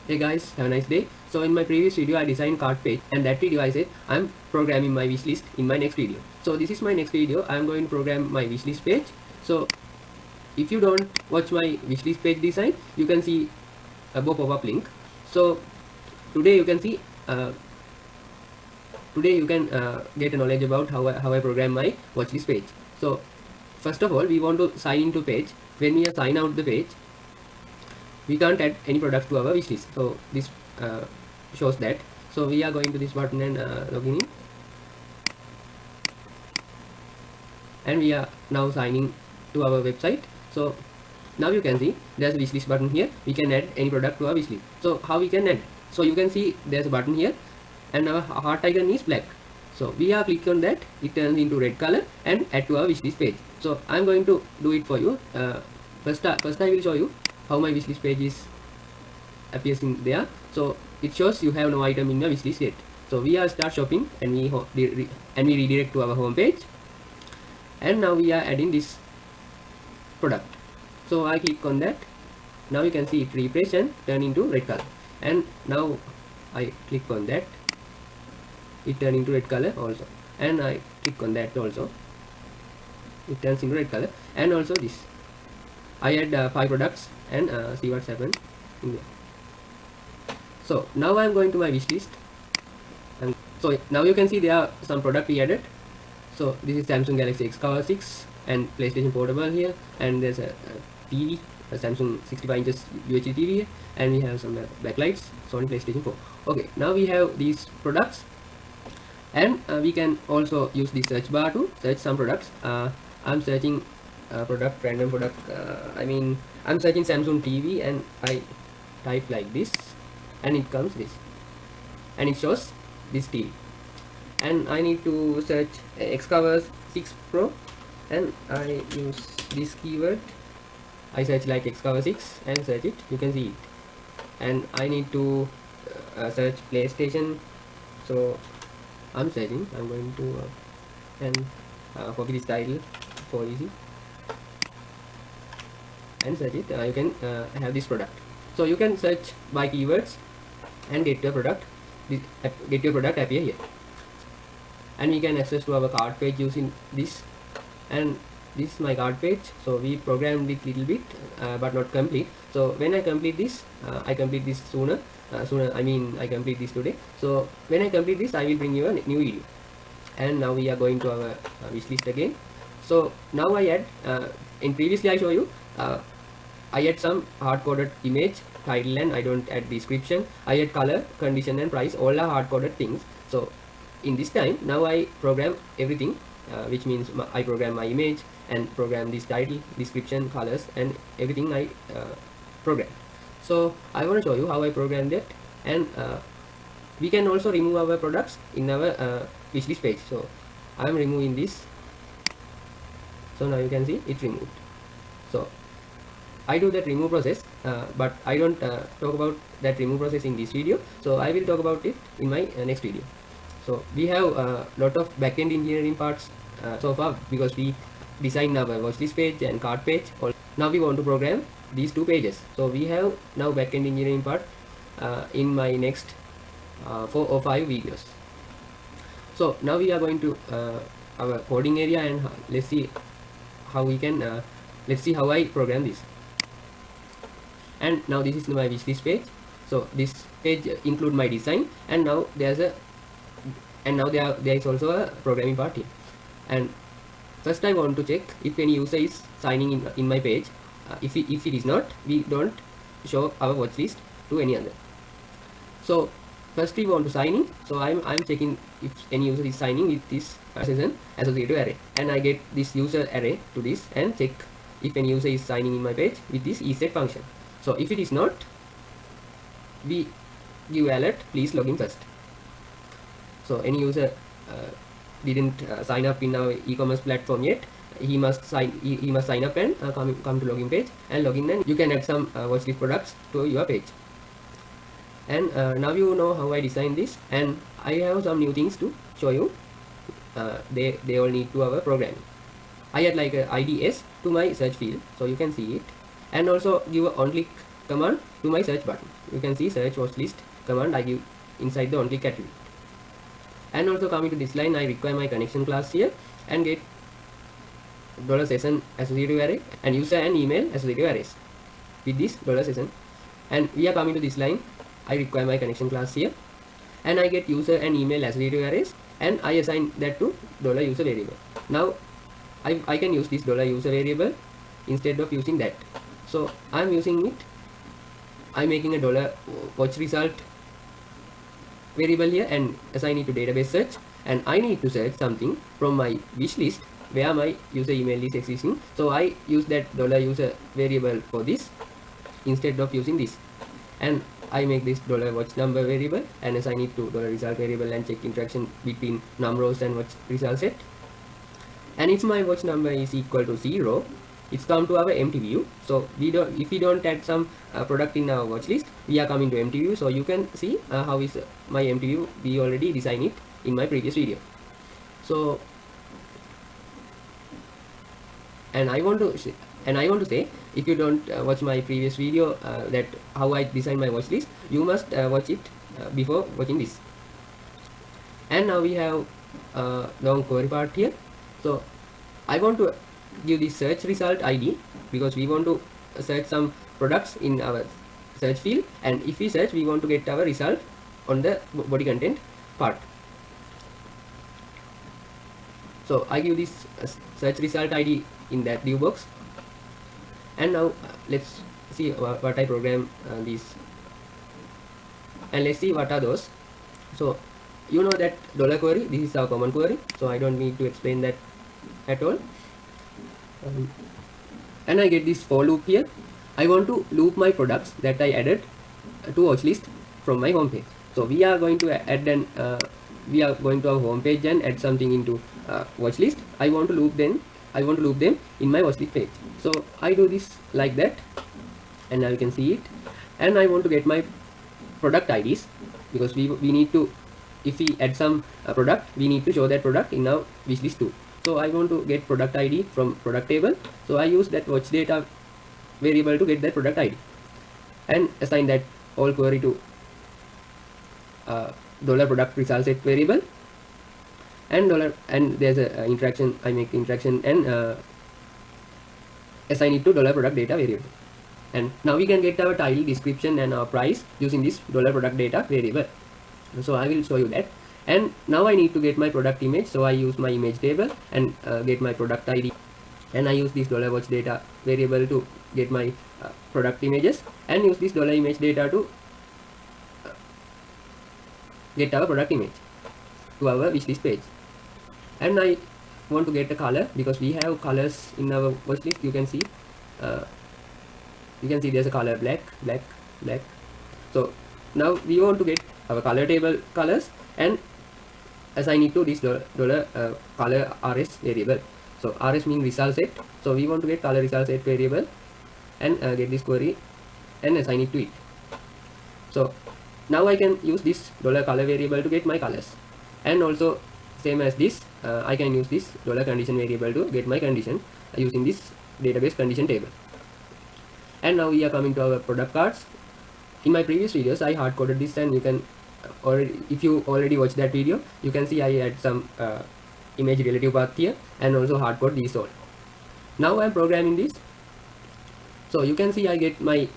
Hey guys, have a nice day. So in my previous video I designed cart page, and that video I said I'm programming my wishlist in my next video. So this is my next video. I'm going to program my wishlist page. So if you don't watch my wishlist page design, you can see above pop-up link. So today you can see get a knowledge about how I program my watchlist page. So first of all, we want to sign into page. When we sign out the page, we can't add any products to our wishlist. So this shows that. So we are going to this button and logging in, and we are now signing to our website. So now you can see there's a wishlist button here. We can add any product to our wishlist. So how we can add? So you can see there's a button here, and our heart icon is black. So we are click on that, it turns into red color and add to our wishlist page. So I'm going to do it for you. First I will show you how my wishlist page is appears in there. So it shows you have no item in your wishlist yet. So we are start shopping, and we redirect to our home page, and now we are adding this product. So I click on that. Now you can see it refresh and turn into red color, and now I click on that, it turns into red color also, and I click on that also, it turns into red color. And also this, I add 5 products and see what's happened in there. So now I'm going to my wish list, and so now you can see there are some product we added. So this is Samsung Galaxy X Cover 6 and PlayStation Portable here, and there's a TV, a Samsung 65 inches UHD TV here, and we have some backlights, Sony PlayStation 4. Okay, now we have these products, and we can also use the search bar to search some products. I'm searching product, random product. I'm searching Samsung TV, and I type like this, and it comes this, and it shows this TV. And I need to search Xcover 6 Pro, and I use this keyword. I search like Xcover 6 and search it. You can see it. And I need to search PlayStation. So I'm searching. I'm going to copy this title for easy and search it. You can have this product. So you can search by keywords and get your product. Get your product appear here, and we can access to our cart page using this. And this is my cart page. So we programmed it little bit, but not complete. So when I complete this, I complete this sooner. I complete this today. So when I complete this, I will bring you a new video. And now we are going to our wish list again. So now I add, in previously I show you, I add some hard-coded image, title, and I don't add description. I add color, condition, and price. All are hard-coded things. So in this time, now I program everything, which means I program my image and program this title, description, colors, and everything I program. So I want to show you how I program that, and we can also remove our products in our wishlist page. So I am removing this. So now you can see it removed. So I do that remove process, but I don't talk about that remove process in this video. So I will talk about it in my next video. So we have a lot of backend engineering parts so far, because we designed our watchlist page and cart page. Now we want to program these 2 pages. So we have now backend engineering part in my next 4 or 5 videos. So now we are going to our coding area, and let's see how we can let's see how I program this. And now this is my wishlist page. So this page include my design, and now there is also a programming part here. And first I want to check if any user is signing in my page. If it is not, we don't show our watch list to any other. So first we want to sign in. So I'm checking if any user is signing with this associative array, and I get this user array to this, and check if any user is signing in my page with this ESET function. So if it is not, we give alert, please log in first. So any user didn't sign up in our e-commerce platform yet, he must sign up and come to login page and log in, and you can add some watchlist products to your page. And now you know how I designed this, and I have some new things to show you. They all need to our programming. I add like a IDS to my search field, so you can see it, and also give a on click command to my search button. You can see search watch list command I give inside the onClick attribute. And also coming to this line, I require my connection class here and get $session associative array and user and email associative arrays with this $session. And we are coming to this line, I require my connection class here and I get user and email associative arrays and I assign that to $user variable. Now I can use this $user variable instead of using that. So I'm using it. I'm making a $watch result variable here and assign it to database search, and I need to search something from my wish list where my user email is existing. So I use that $user variable for this instead of using this, and I make this $watch number variable and assign it to $result variable and check interaction between num rows and watch result set. And if my watch number is equal to 0, it's come to our empty view. So if we don't add some product in our watch list, we are coming to empty view. So you can see how is my empty view. We already designed it in my previous video. So and I want to say, if you don't watch my previous video that how I design my watch list, you must watch it before watching this. And now we have long query part here. So I want to give the search result ID because we want to search some products in our search field, and if we search, we want to get our result on the body content part. So I give this search result ID in that div box. And now let's see what I program these, and let's see what are those. So you know that $query, this is our common query, so I don't need to explain that at all. And I get this for loop here. I want to loop my products that I added to watch list from my home page. So we are going to add an we are going to our home page and add something into watch list. I want to loop them in my watch list page. So I do this like that, and now you can see it. And I want to get my product IDs because we need to, if we add some product, we need to show that product in our wish list too. So I want to get product ID from product table. So I use that watch data variable to get that product ID and assign that all query to $product result set variable, and there's a interaction. I make the interaction and assign it to $product data variable. And now we can get our title, description, and our price using this $product data variable. So I will show you that. And now I need to get my product image, so I use my image table and get my product ID, and I use this $watch data variable to get my product images, and use this $image data to get our product image to our wishlist page. And I want to get a color because we have colors in our watch list. You can see there's a color black. So now we want to get our color table colors and assign it to this color rs variable. So rs means result set, so we want to get color result set variable and get this query and assign it to it. So now I can use this color variable to get my colors, and also same as this I can use this condition variable to get my condition using this database condition table. And now we are coming to our product cards. In my previous videos I hard coded this, and you can if you already watched that video, you can see I add some image relative path here and also hard code these all. Now I am programming this, so you can see I get my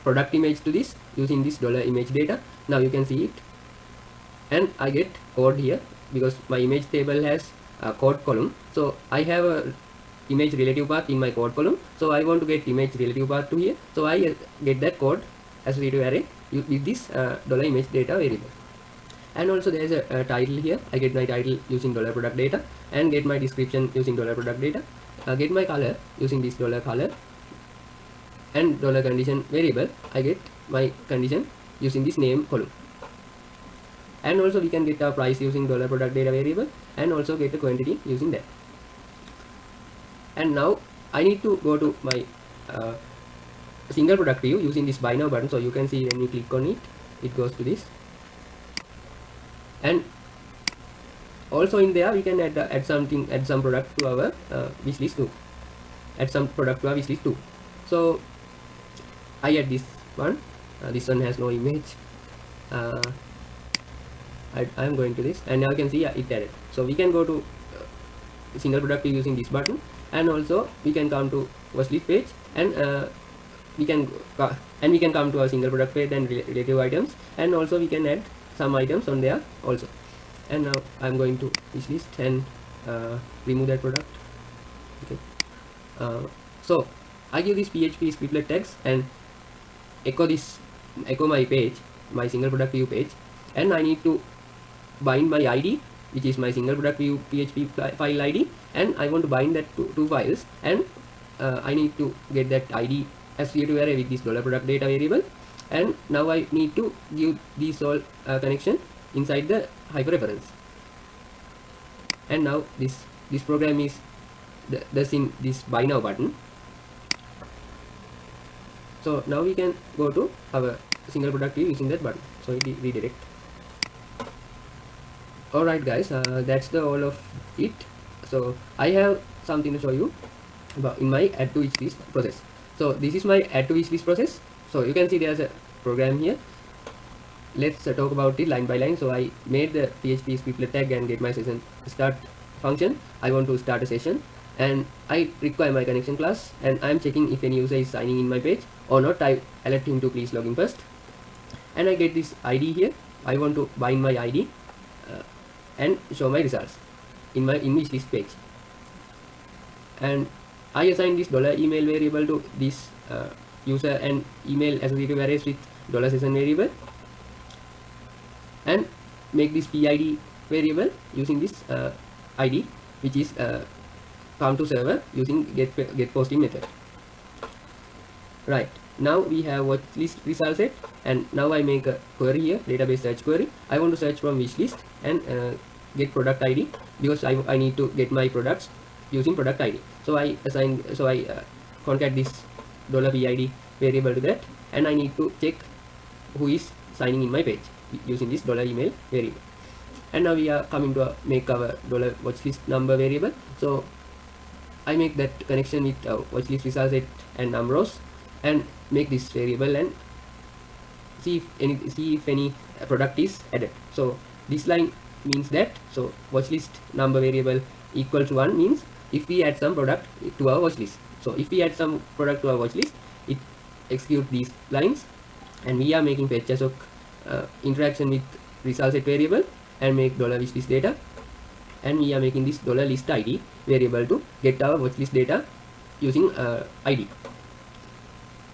product image to this using this $image data. Now you can see it, and I get code here because my image table has a code column. So I have a image relative path in my code column, so I want to get image relative path to here, so I get that code associative array with this $image data variable. And also there is a title here. I get my title using $product data and get my description using $product data. Get my color using this $color and $condition variable. I get my condition using this name column. And also we can get our price using $product data variable and also get a quantity using that. And now I need to go to my single product view using this buy now button. So you can see when you click on it, it goes to this, and also in there we can add some product to our wish list too. Add some product to our wish list too. So I add this one. This one has no image. I'm going to this, and now you can see it added. So we can go to single product view using this button, and also we can come to watchlist page, and we can come to a single product page and relative items, and also we can add some items on there also. And now I'm going to wish list and remove that product. Okay. So I give this PHP scriptlet tags and echo my page, my single product view page, and I need to bind my ID, which is my single product view PHP file ID, and I want to bind that to two files, and I need to get that ID associated array with this $product data variable, and now I need to give these all connection inside the hyperreference. And now this program is thus in this buy now button. So now we can go to our single product view using that button. So it redirect. Alright guys, that's the all of it. So I have something to show you about in my add to wish list process. So this is my add to wish list process. So you can see there's a program here. Let's talk about it line by line. So I made the PHP scriptlet tag and get my session start function. I want to start a session, and I require my connection class, and I'm checking if any user is signing in my page or not. I alert him to please log in first, and I get this ID here. I want to bind my ID and show my results in my wish list page, and I assign this $email variable to this user and email associative arrays with $session variable, and make this PID variable using this ID, which is come to server using get posting method. Right, now we have watchlist result set, and now I make a query here, database search query. I want to search from wish list and get product ID, because I need to get my products using product ID. So I concat this $PID variable to that, and I need to check who is signing in my page using this $email variable. And now we are coming to make our $watchlist number variable. So I make that connection with watchlist result set and numbers, and make this variable and see if any product is added. So this line means that, so watchlist number variable equals 1 means if we add some product to our watchlist. So if we add some product to our watchlist, it executes these lines, and we are making fetch assoc interaction with result set variable and make $wishlist data, and we are making this $list ID variable to get our watchlist data using ID.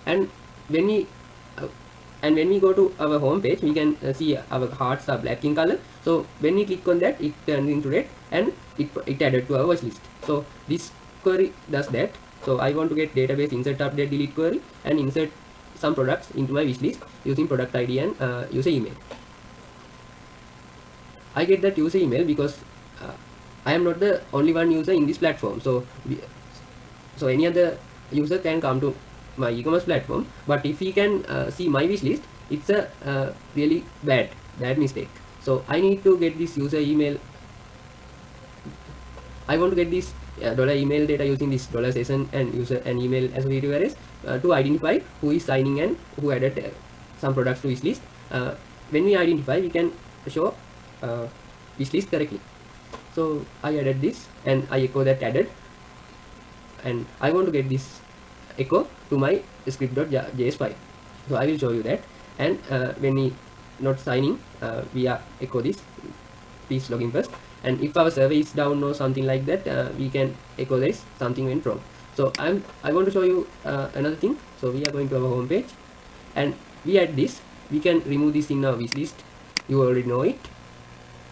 And when we go to our home page, we can see our hearts are black in color. So when we click on that, it turns into red, and it added to our watchlist. So this query does that. So I want to get database insert update delete query and insert some products into my wish list using product ID and user email. I get that user email because I am not the only one user in this platform. So any other user can come to my e-commerce platform, but if he can see my wish list, it's a really bad mistake. So I need to get this user email. I want to get this $email data using this $session and user and email associative arrays to identify who is signing and who added some products to wish list. When we identify, we can show wish list correctly. So I added this, and I echo that added, and I want to get this echo to my script.js file. So I will show you that. And when we not signing, we are echo this please login first, and if our server is down or something like that, we can echo this something went wrong. So I want to show you another thing. So we are going to our home page, and we add this. We can remove this in our wish list, you already know it.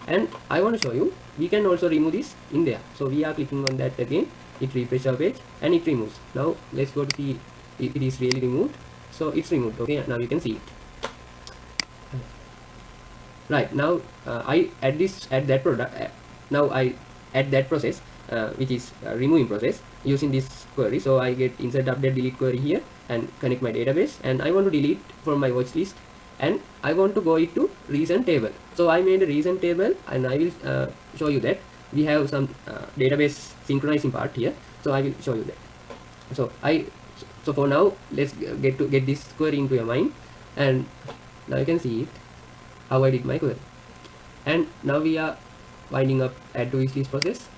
And I want to show you we can also remove this in there. So we are clicking on that again, it refresh our page and it removes. Now let's go to see if it is really removed. So it's removed. Okay, now you can see it. Right, now I add that product. Now I add that process, which is removing process, using this query. So I get insert update delete query here and connect my database, and I want to delete from my watch list, and I want to go into recent table. So I made a recent table, and I will show you that we have some database synchronizing part here. So I will show you that. So So for now, let's get this query into your mind, and now you can see it how I did my query. And now we are winding up add to wishlist process,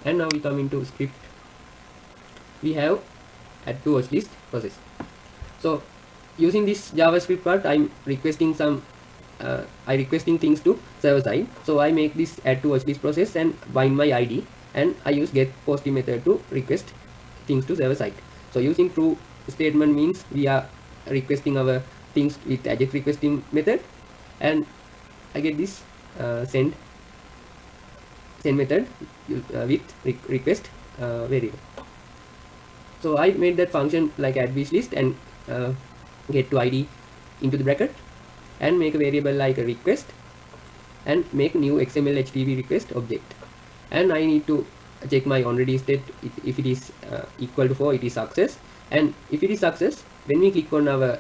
and now we come into script. We have add to watchlist process. So using this JavaScript part, I'm requesting requesting things to server side. So I make this add to watchlist process and bind my ID, and I use get posting method to request things to server side. So using true statement means we are requesting our things with AJAX requesting method, and I get this send method with request variable. So I made that function like add wishlist and get to ID into the bracket, and make a variable like a request, and make new XML HTTP request object. And I need to check my onReady state. If it is equal to 4, it is success, and if it is success, when we click on our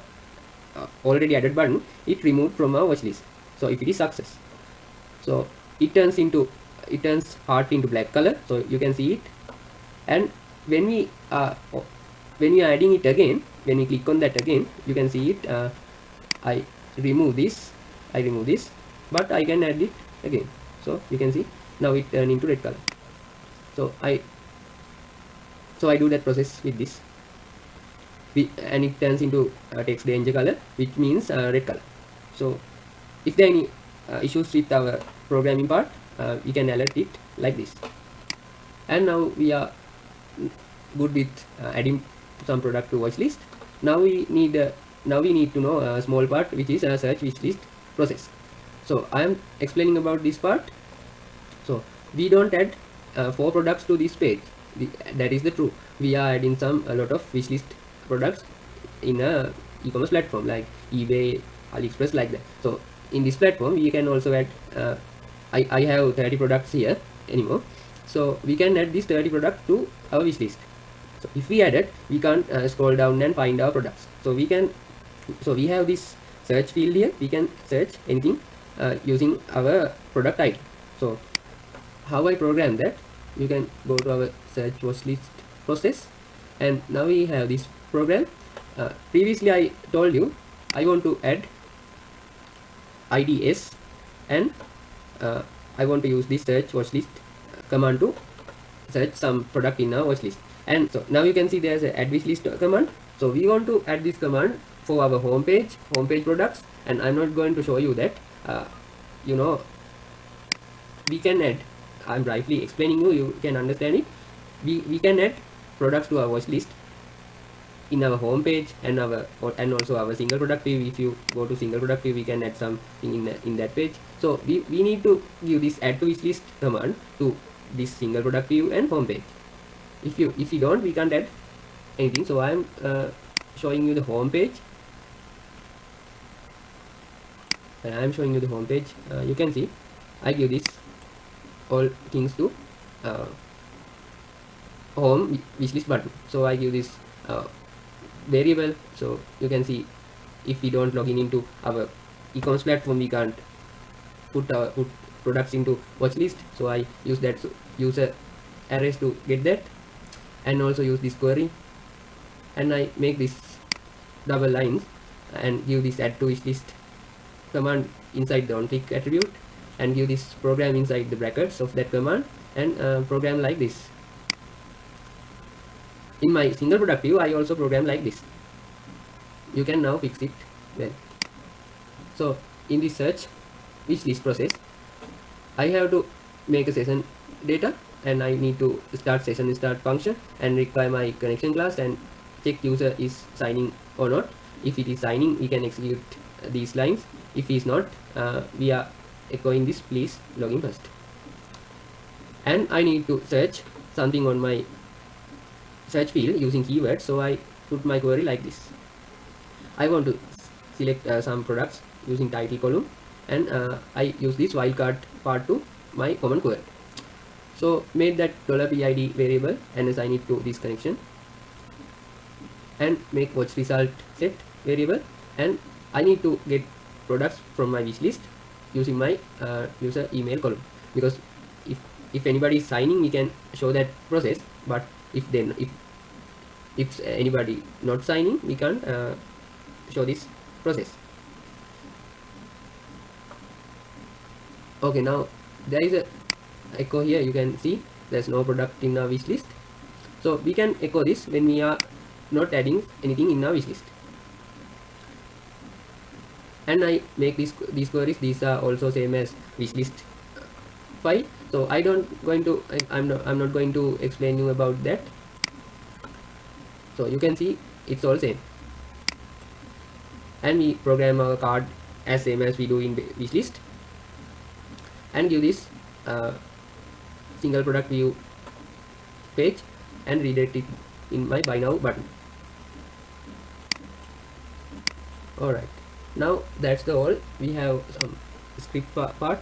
already added button, it removed from our watch list. So if it is success, so it turns heart into black color, so you can see it. And when we are adding it again, when we click on that again, you can see it. I remove this, but I can add it again. So you can see now it turned into red color. So I do that process with this, and it turns into text danger color, which means red color. So if there are any issues with our programming part, we can alert it like this. And now we are good with adding some product to watch list. Now we need to know a small part, which is a search wish list process. So I am explaining about this part. So we don't add 4 products to this page. That is the true. We are adding a lot of wish list products in a e-commerce platform like eBay, AliExpress, like that. So in this platform we can also add I have 30 products here anymore, so we can add these 30 products to our wish list. So if we add it, we can't scroll down and find our products. So we have this search field here. We can search anything using our product ID. So how I program that, you can go to our search watch list process, and now we have this program. Previously I told you I want to add IDS, and I want to use this search watch list command to search some product in our watch list. And so now you can see there's a add wish list command. So we want to add this command for our homepage products, and I'm not going to show you that. We can add, I'm briefly explaining you can understand it. We can add products to our watch list in our homepage and also our single product view. If you go to single product view, we can add something in that page. So we need to give this add to wish list command to this single product view and homepage. If you don't, we can't add anything. So I'm showing you the homepage, and I'm showing you the homepage. You can see I give this all things to home wishlist button. So I give this variable. So you can see if we don't log in into our e-commerce platform, we can't put products into watch list. So I use that user arrays to get that, and also use this query, and I make this double lines and give this add to wish list command inside the onTick attribute, and give this program inside the brackets of that command, and program like this. In my single product view, I also program like this. You can now fix it well. So in this search wish list process, I have to make a session data, and I need to start session start function and require my connection class and check user is signing or not. If it is signing, we can execute these lines. If he is not, we are echoing this please login first. And I need to search something on my search field using keywords. So I put my query like this. I want to select some products using title column, and I use this wildcard part to my common query. So made that $PID variable and assign it to this connection, and make watch result set variable, and I need to get products from my wish list using my user email column, because if anybody is signing, we can show that process. But if if anybody not signing, we can't show this process. Okay, now there is a echo here. You can see there's no product in our wish list. So we can echo this when we are not adding anything in our wish list. And I make these queries. These are also same as wishlist file. So I'm not going to explain you about that. So you can see it's all same. And we program our card as same as we do in wishlist, and give this single product view page and redirect it in my buy now button. Alright, now that's the all. We have some script part.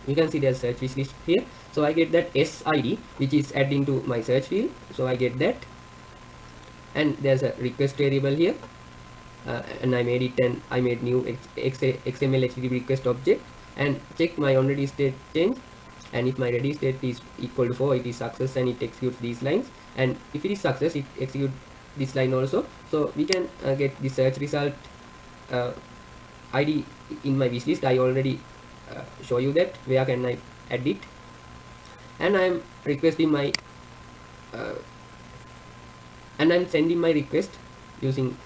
You can see there's search wishlist here. So I get that SID, which is adding to my search field. So I get that, and there's a request variable here, and I made it, and I made new XML HTTP request object, and check my onReady state change. And if my ready state is equal to 4, it is success, and it executes these lines. And if it is success, it executes this line also. So we can get the search result ID in my wishlist. I already show you that. Where can I add it? And I am requesting my and I'm sending my request using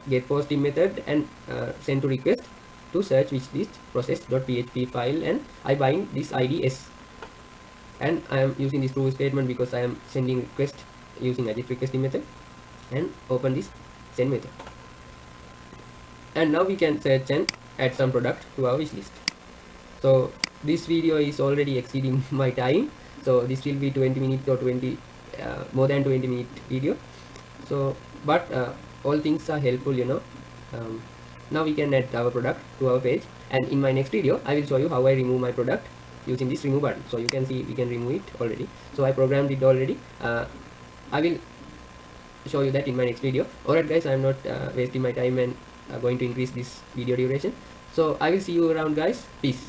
get posting method and send to request to search wishlist process.php file, and I bind this ID S. And I am using this true statement because I am sending request using AJAX requesting method, and open this send method. And now we can search and add some product to our wish list. So this video is already exceeding my time, so this will be 20 minutes or more than 20 minute video. So but all things are helpful, you know. Now we can add our product to our page, and in my next video I will show you how I remove my product using this remove button. So you can see we can remove it already. So I programmed it already. I will show you that in my next video. Alright guys, I am not wasting my time and going to increase this video duration. So I will see you around guys. Peace.